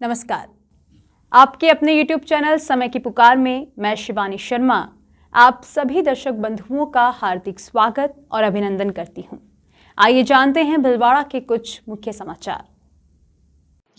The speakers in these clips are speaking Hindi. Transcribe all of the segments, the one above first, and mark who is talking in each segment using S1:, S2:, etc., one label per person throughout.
S1: नमस्कार। आपके अपने YouTube चैनल समय की पुकार में मैं शिवानी शर्मा आप सभी दर्शक बंधुओं का हार्दिक स्वागत और अभिनंदन करती हूं। आइए जानते हैं भीलवाड़ा के कुछ मुख्य समाचार।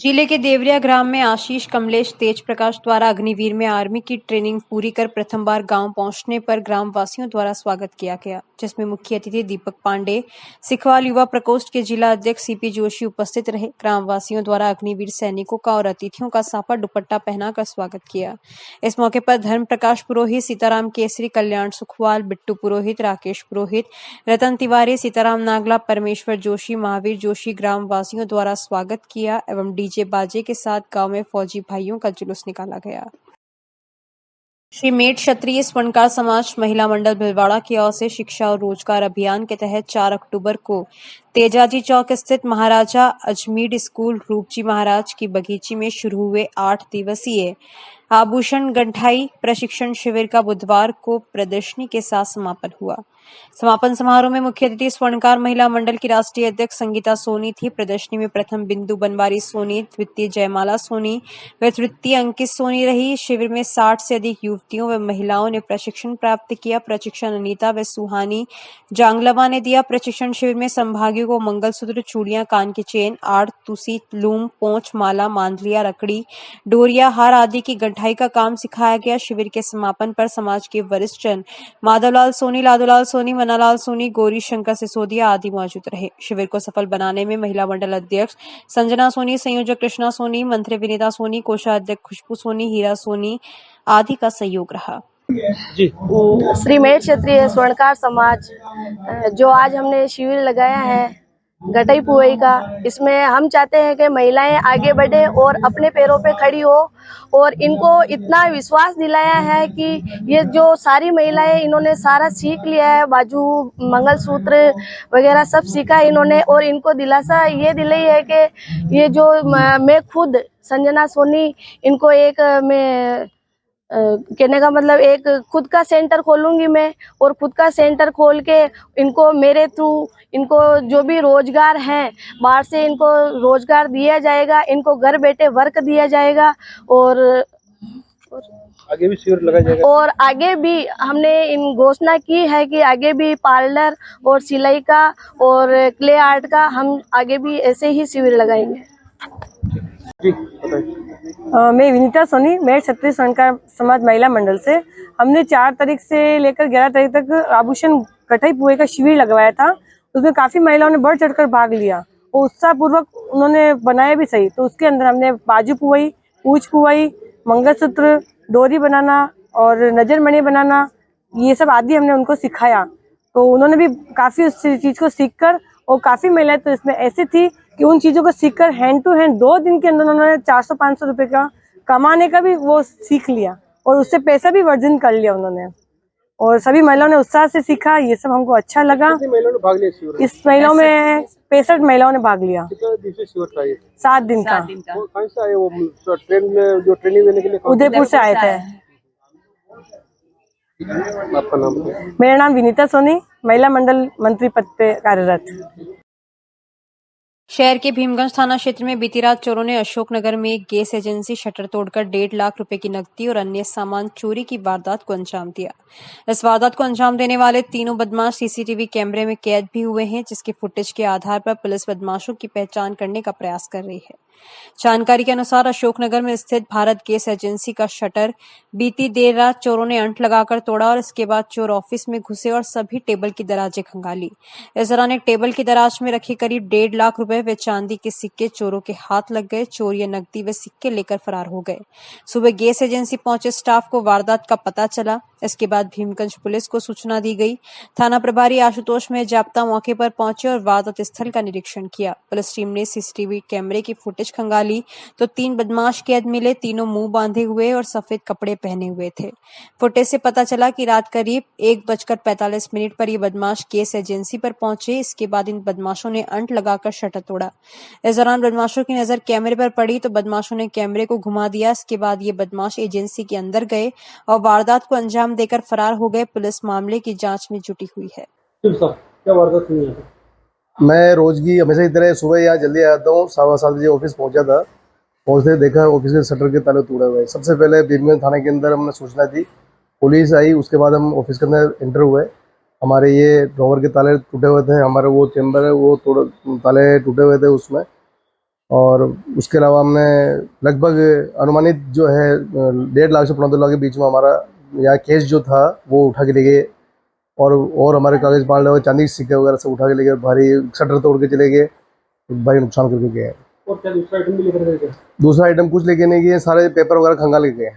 S1: जिले के देवरिया ग्राम में आशीष कमलेश तेज प्रकाश द्वारा अग्निवीर में आर्मी की ट्रेनिंग पूरी कर प्रथम बार गांव पहुंचने पर ग्राम वासियों द्वारा स्वागत किया गया, जिसमें मुख्य अतिथि दीपक पांडे, सिखवाल युवा प्रकोष्ठ के जिला अध्यक्ष सीपी जोशी उपस्थित रहे। ग्राम वासियों द्वारा अग्निवीर सैनिकों का और अतिथियों का साफा दुपट्टा पहनाकर स्वागत किया। इस मौके पर धर्म प्रकाश पुरोहित, सीताराम केसरी, कल्याण सुखवाल, बिट्टू पुरोहित, राकेश पुरोहित, रतन तिवारी, सीताराम नागला, परमेश्वर जोशी, महावीर जोशी ग्राम वासियों द्वारा स्वागत किया एवं डीजे बाजे के साथ गांव में फौजी भाइयों का जुलूस निकाला गया। श्री मेट क्षत्रिय स्वर्णकार समाज महिला मंडल भीलवाड़ा की ओर से शिक्षा और रोजगार अभियान के तहत 4 अक्टूबर को तेजाजी चौक स्थित महाराजा अजमीर स्कूल रूपजी महाराज की बगीची में शुरू हुए 8 दिवसीय आभूषण गंठाई प्रशिक्षण शिविर का बुधवार को प्रदर्शनी के साथ समापन हुआ। समापन समारोह में मुख्य अतिथि स्वर्णकार महिला मंडल की राष्ट्रीय अध्यक्ष संगीता सोनी थी। प्रदर्शनी में प्रथम बिंदु बनवारी सोनी, द्वितीय जयमाला सोनी व तृतीय अंकित सोनी रही। शिविर में 60 से अधिक युवतियों व महिलाओं ने प्रशिक्षण प्राप्त किया। प्रशिक्षण अनीता व सुहानी जांगलवा ने दिया। प्रशिक्षण शिविर में संभागियों को मंगलसूत्र, चूड़ियां, कान की चेन, आर्ट, तुसी, लूम, पोंछ, माला, मांदलिया, रकड़ी, डोरिया, हार आदि की गंठाई का काम सिखाया गया। शिविर के समापन पर समाज के वरिष्ठ जन माधवलाल सोनी, लादूलाल सोनी, मनालाल सोनी, गौरी शंकर सिसोदिया आदि मौजूद रहे। शिविर को सफल बनाने में महिला मंडल अध्यक्ष संजना सोनी, संयोजक कृष्णा सोनी, मंत्री विनीता सोनी, कोषाध्यक्ष खुशबू सोनी, हीरा सोनी आदि का सहयोग रहा।
S2: जी।
S3: श्री मेट क्षत्रिय स्वर्णकार समाज जो आज हमने शिविर लगाया है गटाई पुवई का, इसमें हम चाहते हैं कि महिलाएं आगे बढ़े और अपने पैरों पे खड़ी हो और इनको इतना विश्वास दिलाया है कि ये जो सारी महिलाएं इन्होंने सारा सीख लिया है, बाजू, मंगलसूत्र वगैरह सब सीखा इन्होंने और इनको दिलासा ये दिलाई है कि ये जो मैं खुद संजना सोनी इनको एक मैं कहने का मतलब एक खुद का सेंटर खोलूंगी मैं और खुद का सेंटर खोल के इनको मेरे थ्रू इनको जो भी रोजगार है बाहर से इनको रोजगार दिया जाएगा, इनको घर बैठे वर्क दिया जाएगा और
S2: आगे भी शिविर लगाया जाएगा
S3: और आगे भी हमने इन घोषणा की है कि आगे भी पार्लर और सिलाई का और क्ले आर्ट का हम आगे भी ऐसे ही शिविर लगाएंगे।
S2: जी,
S4: मैं विनीता सोनी, मेट क्षत्रिय स्वर्णकार समाज महिला मंडल से हमने 4 तारीख से लेकर 11 तारीख तक आभूषण गठाई पुए का शिविर लगवाया था। उसमें काफी महिलाओं ने बढ़ चढ़कर भाग लिया और उत्साह पूर्वक उन्होंने बनाया भी सही। तो उसके अंदर हमने बाजू पुवई, पूछ पुवई, मंगलसूत्र, डोरी बनाना और नजरमणि बनाना, ये सब आदि हमने उनको सिखाया। तो उन्होंने भी काफी उस चीज को सीखकर और काफी महिलाएं तो इसमें ऐसी थी कि उन चीजों को सीखकर हैंड टू हैंड 2 दिन के अंदर उन्होंने 400-500 रुपए का कमाने का भी वो सीख लिया और उससे पैसा भी वर्जन कर लिया उन्होंने। और सभी महिलाओं ने उत्साह से सीखा, ये सब हमको अच्छा लगा।
S2: कितनी महिलाओं ने भाग लिया शिविर में?
S4: इस महिलाओं में 65 महिलाओं ने भाग लिया।
S2: कितने दिवसीय शिविर था ये?
S4: 7 दिन का।
S2: वो कहाँ से आए वो ट्रेन में जो ट्रेनिंग देने के लिए?
S4: उदयपुर से आए थे।
S2: आपका नाम क्या?
S4: मेरा नाम विनीता सोनी, महिला मंडल मंत्री पद पे कार्यरत।
S1: शहर के भीमगंज थाना क्षेत्र में बीती रात चोरों ने अशोकनगर में एक गैस एजेंसी शटर तोड़कर 1.5 लाख रुपए की नकदी और अन्य सामान चोरी की वारदात को अंजाम दिया। इस वारदात को अंजाम देने वाले तीनों बदमाश सीसीटीवी कैमरे में कैद भी हुए हैं, जिसके फुटेज के आधार पर पुलिस बदमाशों की पहचान करने का प्रयास कर रही है। जानकारी के अनुसार अशोकनगर में स्थित भारत गैस एजेंसी का शटर बीती देर रात चोरों ने अंट लगाकर तोड़ा और इसके बाद चोर ऑफिस में घुसे और सभी टेबल की दराजें खंगाली। इस दौरान एक टेबल की दराज में रखे करीब 1.5 लाख रुपए व चांदी के सिक्के चोरों के हाथ लग गए। चोर ये नकदी व सिक्के लेकर फरार हो गए। सुबह गैस एजेंसी पहुंचे स्टाफ को वारदात का पता चला। इसके बाद भीमगंज पुलिस को सूचना दी गई। थाना प्रभारी आशुतोष में जाप्ता मौके पर पहुंचे और वारदात स्थल का निरीक्षण किया। पुलिस टीम ने सीसीटीवी कैमरे की फुटेज खंगाली तो 3 बदमाश कैद मिले। तीनों मुंह बांधे हुए और सफेद कपड़े पहने हुए थे। फुटेज से पता चला कि रात करीब 1:45 पर ये बदमाश गैस एजेंसी पर पहुंचे। इसके बाद इन बदमाशों ने अंट लगाकर शटर तोड़ा। इस दौरान बदमाशों की नजर कैमरे पर पड़ी तो बदमाशों ने कैमरे को घुमा दिया। इसके बाद ये बदमाश एजेंसी के अंदर गए और वारदात को अंजाम देकर फरार हो गए। पुलिस मामले की जांच में जुटी हुई है।
S2: क्या वारदात हुई है?
S5: मैं रोज की हमेशा की तरह सुबह यहाँ जल्दी आता हूँ, 7:15 बजे ऑफिस पहुँचा था।
S2: पहुंचते देखा ऑफिस के शटर के ताले तोड़े हुए हैं। सबसे पहले भीमगंज थाने के अंदर हमने सूचना दी, पुलिस आई, उसके बाद हम ऑफिस के अंदर एंटर हुए। हमारे ये ड्रॉवर के ताले टूटे हुए थे, हमारे वो चेम्बर है वो ताले टूटे हुए थे उसमें। और उसके अलावा हमने लगभग अनुमानित जो है 1.5 लाख से 2.5 लाख के बीच में हमारा यहाँ केस जो था वो उठा के ले गए। और हमारे कागज बाल और चांदी के सिक्के वगैरह सब उठा के ले गए, भारी शटर तोड़ के चले गए, भारी नुकसान करके गए।
S5: और क्या दूसरा आइटम भी लेकर गए थे?
S2: दूसरा आइटम कुछ लेके नहीं गए, सारे पेपर वगैरह खंगाल के गए।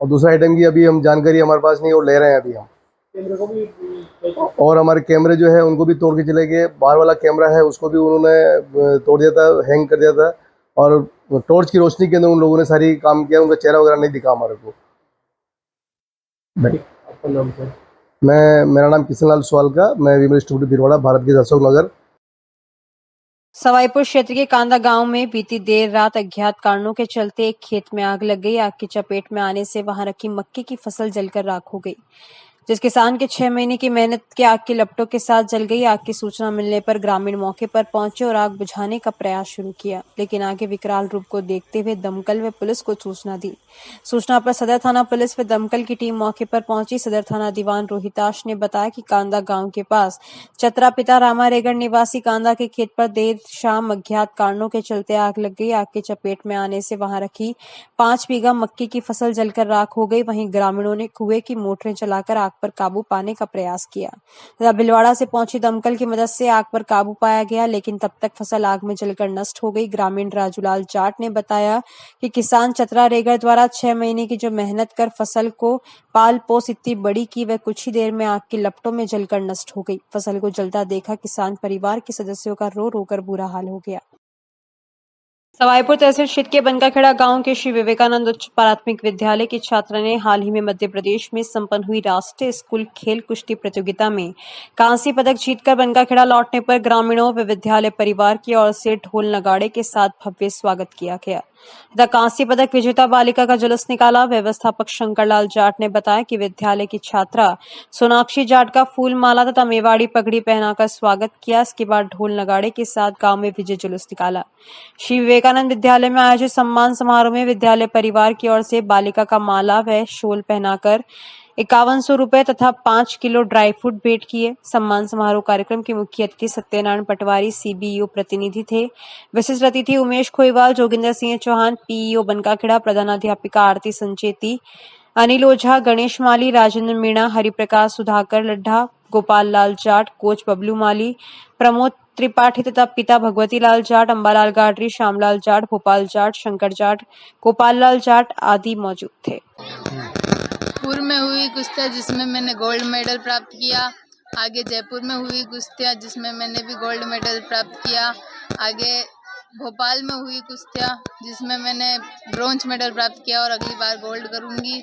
S2: और दूसरा आइटम की अभी हम जानकारी हमारे पास नहीं, और ले रहे हैं अभी हम।
S5: कैमरे को भी
S2: और हमारे कैमरे जो है उनको भी तोड़ के चले गए। बाहर वाला कैमरा है उसको भी उन्होंने तोड़ दिया था, हैंग कर दिया था। और टॉर्च की रोशनी के अंदर उन लोगों ने सारी काम किया, उनका चेहरा वगैरह नहीं दिखा हमारे को।
S5: आपका नाम क्या?
S2: मेरा नाम किशनलाल स्वालका, मैं विमल इंस्टीट्यूट भीलवाड़ा, भारत के अशोक नगर।
S1: सवाईपुर क्षेत्र के कांदा गांव में बीती देर रात अज्ञात कारणों के चलते एक खेत में आग लग गई। आग की चपेट में आने से वहां रखी मक्के की फसल जलकर राख हो गई। जिस किसान के 6 महीने की मेहनत के आग की लपटों के साथ जल गई। आग की सूचना मिलने पर ग्रामीण मौके पर पहुंचे और आग बुझाने का प्रयास शुरू किया, लेकिन आगे विकराल रूप को देखते हुए दमकल व पुलिस को सूचना दी। सूचना पर सदर थाना पुलिस व दमकल की टीम मौके पर पहुंची। सदर थाना दीवान रोहिताश ने बताया कि कांदा गांव के पास चतरा पिता रामारेगढ़ निवासी कांदा के खेत पर देर शाम अज्ञात कारणों के चलते आग लग गई। आग की चपेट में आने से वहां रखी 5 बीघा मक्के की फसल जलकर राख हो गई। वहीं ग्रामीणों ने कुएं की मोटरें चलाकर आग पर काबू पाने का प्रयास किया तथा भिलवाड़ा से पहुंची दमकल की मदद से आग पर काबू पाया गया, लेकिन तब तक फसल आग में जलकर नष्ट हो गई। ग्रामीण राजूलाल जाट ने बताया कि किसान चतरा रेगर द्वारा 6 महीने की जो मेहनत कर फसल को पाल पोस इतनी बड़ी की वह कुछ ही देर में आग की लपटों में जलकर नष्ट हो गई। फसल को जलता देखा किसान परिवार के सदस्यों का रो रो कर बुरा हाल हो गया। सवाईपुर तहसील क्षेत्र के बनकाखेड़ा गांव के श्री विवेकानंद उच्च प्राथमिक विद्यालय की छात्रा ने हाल ही में मध्य प्रदेश में संपन्न हुई राष्ट्रीय स्कूल खेल कुश्ती प्रतियोगिता में कांस्य पदक जीतकर बनकाखेड़ा लौटने पर ग्रामीणों व विद्यालय परिवार की ओर से ढोल नगाड़े के साथ भव्य स्वागत किया गया तथा कांस्य पदक विजेता बालिका का जुलूस निकाला। व्यवस्थापक शंकरलाल जाट ने बताया कि विद्यालय की छात्रा सोनाक्षी जाट का फूल माला तथा मेवाड़ी पगड़ी पहनाकर स्वागत किया। इसके बाद ढोल नगाड़े के साथ गांव में विजय जुलूस निकाला। श्री विवेकानंद विद्यालय में आयोजित सम्मान समारोह में विद्यालय परिवार की ओर से बालिका का माला व शॉल पहनाकर 5100 रुपए तथा 5 किलो ड्राई फ्रूट भेंट किए। सम्मान समारोह कार्यक्रम के मुख्य अतिथि सत्यनारायण पटवारी सीबीईओ प्रतिनिधि थे। विशिष्ट अतिथि उमेश खोईवाल, जोगिंदर सिंह चौहान पीईओ बनकाखेड़ा, प्रधानाध्यापिका आरती संचेती, अनिल ओझा, गणेश माली, राजेंद्र मीणा, हरिप्रकाश सुधाकर लड्ढा, गोपाल लाल जाट, कोच बबलू माली, प्रमोद त्रिपाठी तथा पिता भगवती लाल जाट, अंबालाल गाडरी, श्यामलाल जाट, भोपाल जाट, शंकर जाट, गोपाल लाल जाट आदि मौजूद थे।
S6: पूर्व में हुई कुश्तियाँ जिसमें मैंने गोल्ड मेडल प्राप्त किया। आगे जयपुर में हुई कुश्तियाँ जिसमें मैंने भी गोल्ड मेडल प्राप्त किया। आगे भोपाल में हुई कुश्तियाँ जिसमें मैंने ब्रोंज मेडल प्राप्त किया और अगली बार गोल्ड करूँगी,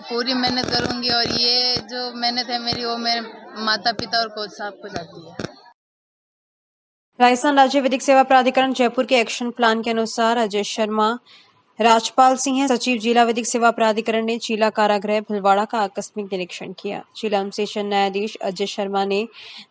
S6: पूरी मेहनत करूँगी। और ये जो मेहनत है मेरी वो मेरे माता पिता और कोच साहब को जाती है।
S1: राजस्थान राज्य विधिक सेवा प्राधिकरण जयपुर के एक्शन प्लान के अनुसार अजय शर्मा, राजपाल सिंह सचिव जिला विधिक सेवा प्राधिकरण ने जिला कारागृह भिलवाड़ा का आकस्मिक निरीक्षण किया। जिला सेशन न्यायाधीश अजय शर्मा ने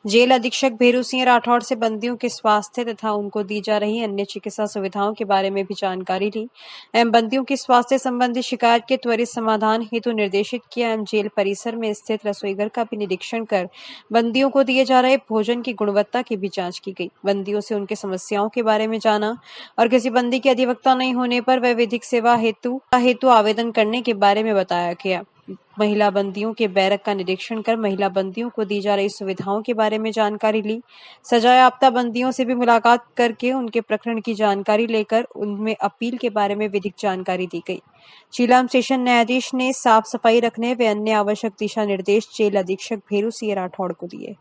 S1: जेल अधीक्षक भेरू सिंह राठौड़ से बंदियों के स्वास्थ्य तथा उनको दी जा रही अन्य चिकित्सा सुविधाओं के बारे में भी जानकारी ली एवं बंदियों की स्वास्थ्य संबंधी शिकायत के त्वरित समाधान हेतु निर्देशित किया एवं जेल परिसर में स्थित रसोईघर का भी निरीक्षण कर बंदियों को दिए जा रहे भोजन की गुणवत्ता की भी जाँच की गई। बंदियों से उनके समस्याओं के बारे में जाना और किसी बंदी की अधिवक्ता नहीं होने पर वह विधिक सेवा हेतु आवेदन करने के बारे में बताया गया। महिला बंदियों के बैरक का निरीक्षण कर महिला बंदियों को दी जा रही सुविधाओं के बारे में जानकारी ली। सजायाफ्ता बंदियों से भी मुलाकात करके उनके प्रकरण की जानकारी लेकर उनमें अपील के बारे में विधिक जानकारी दी गई। जिला सेशन न्यायाधीश ने साफ सफाई रखने व अन्य आवश्यक दिशा निर्देश जेल अधीक्षक भेरू सिंह राठौड़ को दिए।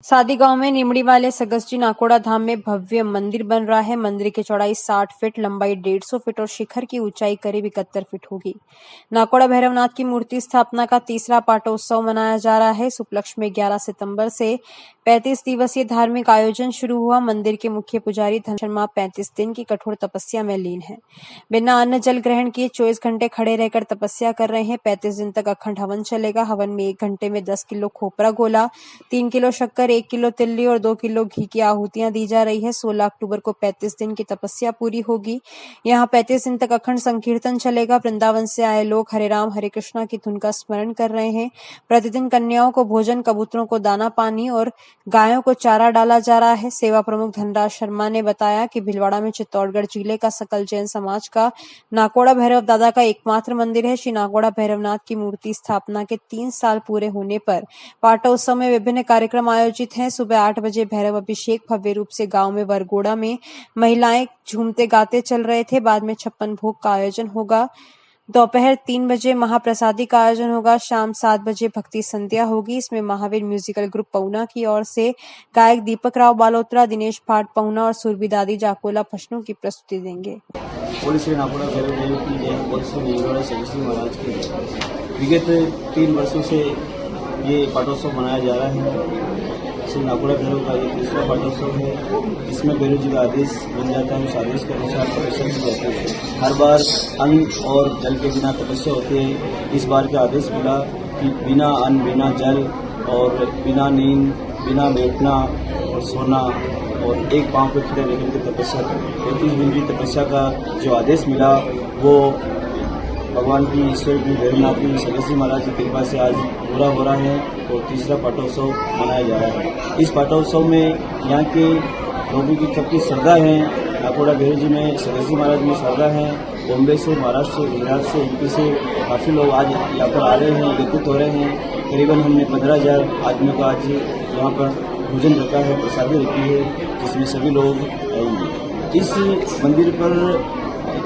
S1: सादी गांव में निमड़ी वाले सगस्जी नाकोड़ा धाम में भव्य मंदिर बन रहा है। मंदिर की चौड़ाई 60 फीट, लंबाई 150 फीट और शिखर की ऊंचाई करीब 71 फीट होगी। नाकोड़ा भैरवनाथ की मूर्ति स्थापना का तीसरा पाटोत्सव मनाया जा रहा है। इस उपलक्ष्य में 11 सितंबर से
S7: 35 दिवसीय धार्मिक आयोजन शुरू हुआ। मंदिर के मुख्य पुजारी धन शर्मा 35 दिन की कठोर तपस्या में लीन हैं। बिना अन्न जल ग्रहण किए 24 घंटे खड़े रहकर तपस्या कर रहे हैं। 35 दिन तक अखंड हवन चलेगा। हवन में 1 घंटे में 10 किलो खोपरा गोला, 3 किलो शक्कर, 1 किलो तिल्ली और 2 किलो घी की आहुतियां दी जा रही है। 16 अक्टूबर को 35 दिन की तपस्या पूरी होगी। यहाँ 35 दिन तक अखंड संकीर्तन चलेगा। वृंदावन से आए लोग हरे राम हरे कृष्णा की धुन का स्मरण कर रहे हैं। प्रतिदिन कन्याओं को भोजन, कबूतरों को दाना पानी और गायों को चारा डाला जा रहा है। सेवा प्रमुख धनराज शर्मा ने बताया कि भीलवाड़ा में चित्तौड़गढ़ जिले का सकल जैन समाज का नाकोड़ा भैरव दादा का एकमात्र मंदिर है। श्री नाकोड़ा भैरवनाथ की मूर्ति स्थापना के 3 साल पूरे होने पर पाटोत्सव में विभिन्न कार्यक्रम आयोजित हैं। सुबह 8 बजे भैरव अभिषेक भव्य रूप से गांव में वरगोड़ा में महिलाएं झूमते गाते चल रहे थे। बाद में 56 भोग का आयोजन होगा। दोपहर 3 बजे महाप्रसादी का आयोजन होगा। शाम 7 बजे भक्ति संध्या होगी। इसमें महावीर म्यूजिकल ग्रुप पहुना की ओर से गायक दीपक राव बालोत्रा, दिनेश भाट पहुना और सुरभि दादी जाकोला फशनों की प्रस्तुति देंगे।
S8: श्री नाकोड़ा भैरव देव की जय, श्री भीलवाड़ा श्री महाराज की विगत 3 वर्षों से ये पाटोत्सव मनाया जा रहा है। श्री नाकोड़ा भैरव का ये 3रा पाटोत्सव है। इसमें भैरव जी का आदेश बन जाता है। उस आदेश के अनुसार तपस्या की जाती है। हर बार अन्न और जल के बिना तपस्या होती है। इस बार का आदेश मिला कि बिना अन्न, बिना जल और बिना नींद, बिना बैठना और सोना और एक पांव पे खड़े रहकर के तपस्या करें। 35 दिन की तपस्या का जो आदेश मिला वो भगवान की, ईश्वर की, भैरवनाथ की, सदस्य महाराज की कृपा से आज पूरा हो रहा है और 3रा पाटोत्सव मनाया जा रहा है। इस पाटोत्सव में यहाँ के लोगों की सबकी श्रद्धा है। नाकोड़ा भैरव जी में सदस्य महाराज में श्रद्धा है। बॉम्बे से, महाराष्ट्र से, गुजरात से, यूपी से काफ़ी लोग आज यहाँ पर आ रहे हैं, एकत्रित हो रहे हैं। करीबन हमने 15,000 आदमियों का आज यहाँ पर भोजन रखा है, प्रसादी रखी है, जिसमें सभी लोग आएंगे। इस मंदिर पर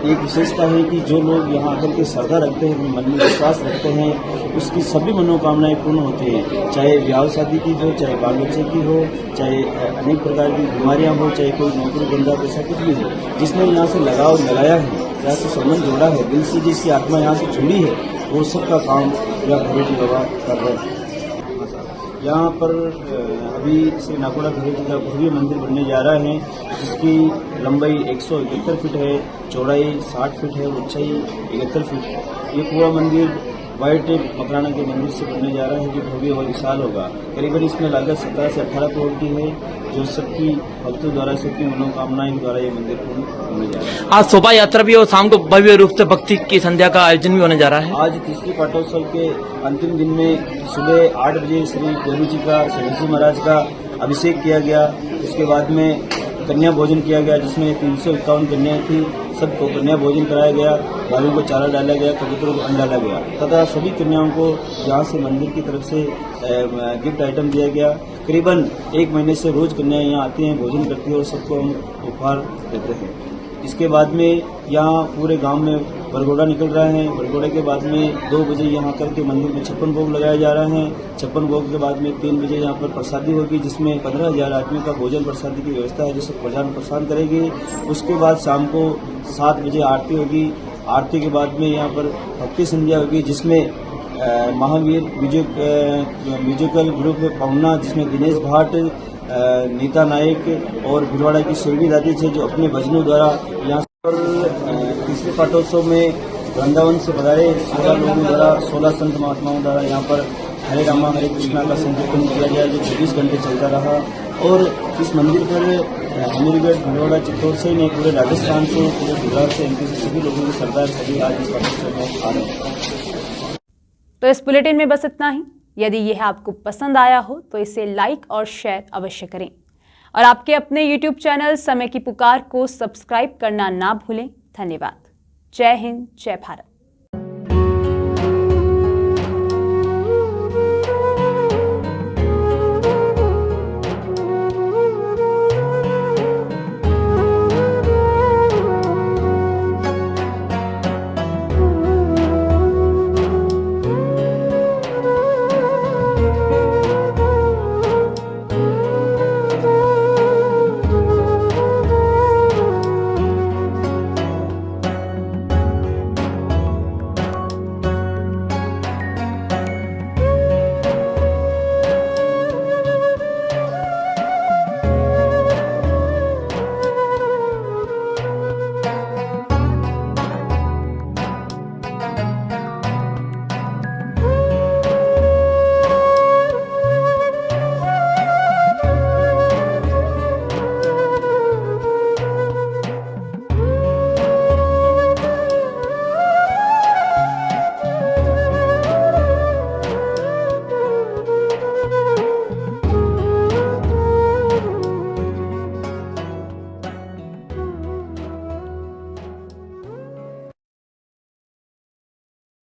S8: एक विशेषता है कि जो लोग यहाँ आकर के श्रद्धा रखते हैं, मन में विश्वास रखते हैं, उसकी सभी मनोकामनाएं पूर्ण होती हैं। चाहे ब्याह शादी की हो, चाहे बाल बच्चे की हो, चाहे अनेक प्रकार की बीमारियां हो, चाहे कोई नौकरी धंधा पैसा कुछ भी हो, जिसने यहाँ से लगाव लगाया है, यहाँ से संबंध जोड़ा है, दिल से जिसकी आत्मा यहाँ से जुड़ी है, वो सबका काम यह भैरव जी बाबा कर रहे हैं। यहाँ पर अभी श्री नाकोड़ा भैरव जी का भव्य मंदिर बनने जा रहा है, जिसकी लंबाई 171 फीट है, चौड़ाई 60 फीट है, ऊंचाई 71 फीट है। ये पूरा मंदिर व्हाइट मकराना के मंदिर से बनने जा रहा है, जो भव्य और विशाल होगा। करीबन इसमें लागत 17 से 18 करोड़ की है, जो सबकी भक्तों द्वारा, सबकी मनोकामनाएं द्वारा ये मंदिर पूर्ण होने जा रहा है।
S9: आज शोभा यात्रा भी और शाम को भव्य रूप से भक्ति की संध्या का आयोजन भी होने जा रहा है।
S8: आज 3रे पाटोत्सव के अंतिम दिन में सुबह 8 बजे श्री भैरव जी का, सदस्य महाराज का अभिषेक किया गया। उसके बाद में कन्या भोजन किया गया, जिसमें 351 कन्याएं थी। सबको कन्या भोजन कराया गया, गायों को चारा डाला गया, कबूतरों को अन्न डाला गया तथा सभी कन्याओं को यहाँ से मंदिर की तरफ से गिफ्ट आइटम दिया गया। करीबन 1 महीने से रोज कन्याएं यहाँ आती हैं, भोजन करती हैं और सबको हम उपहार देते हैं। इसके बाद में यहाँ पूरे गांव में वरघोड़ा निकल रहा है। वरघोड़े के बाद में 2 बजे यहाँ करके मंदिर में 56 भोग लगाया जा रहा है। 56 भोग के बाद में 3 बजे यहाँ पर प्रसादी होगी, जिसमें 15,000 आदमियों का भोजन प्रसादी की व्यवस्था है, जिसे प्रधान प्रसाद करेगी। उसके बाद शाम को 7 बजे आरती होगी। आरती के बाद में यहाँ पर भक्ति संध्या होगी, जिसमें महावीर म्यूजिकल ग्रुप पहुना, जिसमें दिनेश भाट, नीता नायक और भीलवाड़ा की सुरभि दादी थे, जो अपने भजनों द्वारा यहाँ पर 3रे पाटोत्सव में वृंदावन से पधारे 16 लोगों द्वारा, 16 संत महात्माओं द्वारा यहाँ पर हरे रामा हरे कृष्णा का संकीर्तन किया गया, जो 24 घंटे चलता रहा। और इस मंदिर पर अमीरगढ़, भीलवाड़ा, चित्तौड़ से नहीं, पूरे राजस्थान से, पूरे गुजरात से, एमपी से सभी लोगों की सरदार सभी आज इस पाटोत्सव में आ रहे हैं।
S1: तो इस बुलेटिन में बस इतना ही। यदि यह आपको पसंद आया हो तो इसे लाइक और शेयर अवश्य करें और आपके अपने YouTube चैनल समय की पुकार को सब्सक्राइब करना ना भूलें। धन्यवाद। जय हिंद, जय भारत।